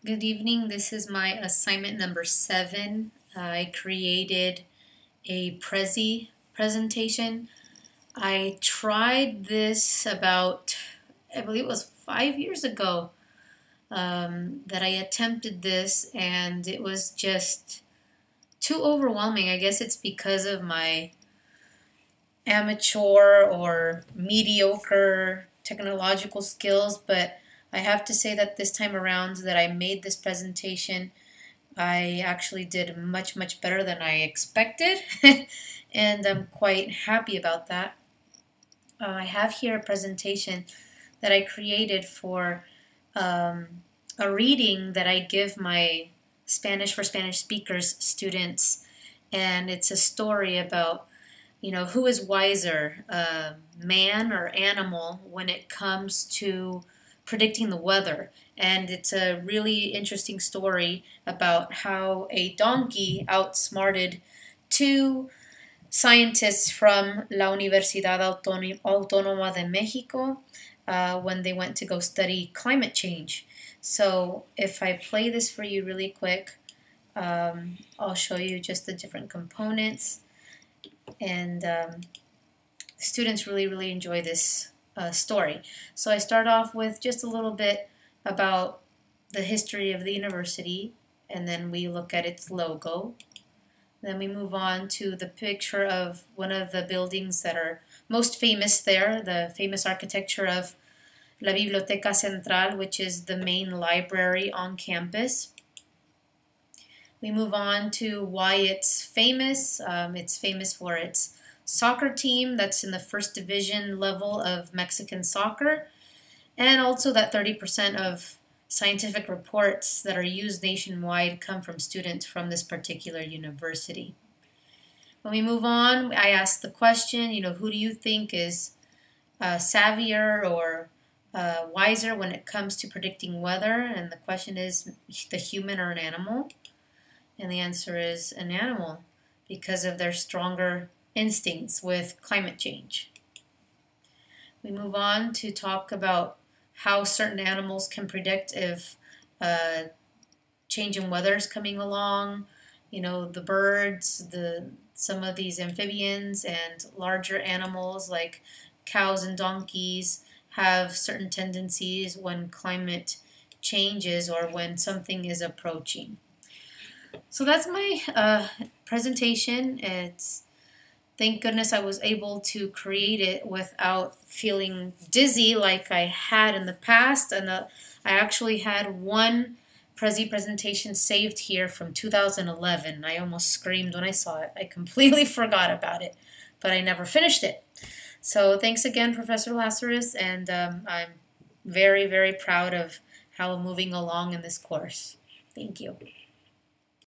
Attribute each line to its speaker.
Speaker 1: Good evening. This is my assignment number 7. I created a PREZI presentation. I tried this about, I believe it was 5 years ago that I attempted this, and it was just too overwhelming. I guess it's because of my amateur or mediocre technological skills, but I have to say that this time around that I made this presentation, I actually did much, much better than I expected, and I'm quite happy about that. I have here a presentation that I created for a reading that I give my Spanish for Spanish speakers students, and it's a story about who is wiser, man or animal, when it comes to predicting the weather. And it's a really interesting story about how a donkey outsmarted two scientists from La Universidad Autónoma de México when they went to go study climate change. So if I play this for you really quick, I'll show you just the different components. And students really enjoy this story. So I start off with just a little bit about the history of the university, and then we look at its logo. Then we move on to the picture of one of the buildings that are most famous there, the famous architecture of La Biblioteca Central, which is the main library on campus. We move on to why it's famous. It's famous for its soccer team that's in the first division level of Mexican soccer, and also that 30% of scientific reports that are used nationwide come from students from this particular university. When we move on, I ask the question, who do you think is savvier or wiser when it comes to predicting weather? And the question is the human or an animal? And the answer is an animal, because of their stronger instincts with climate change. We move on to talk about how certain animals can predict if change in weather is coming along. The birds, some of these amphibians and larger animals like cows and donkeys have certain tendencies when climate changes or when something is approaching. So that's my presentation. Thank goodness I was able to create it without feeling dizzy like I had in the past. And I actually had one PREZI presentation saved here from 2011. I almost screamed when I saw it. I completely forgot about it, but I never finished it. So thanks again, Professor Lazarus, and I'm very proud of how I'm moving along in this course. Thank you.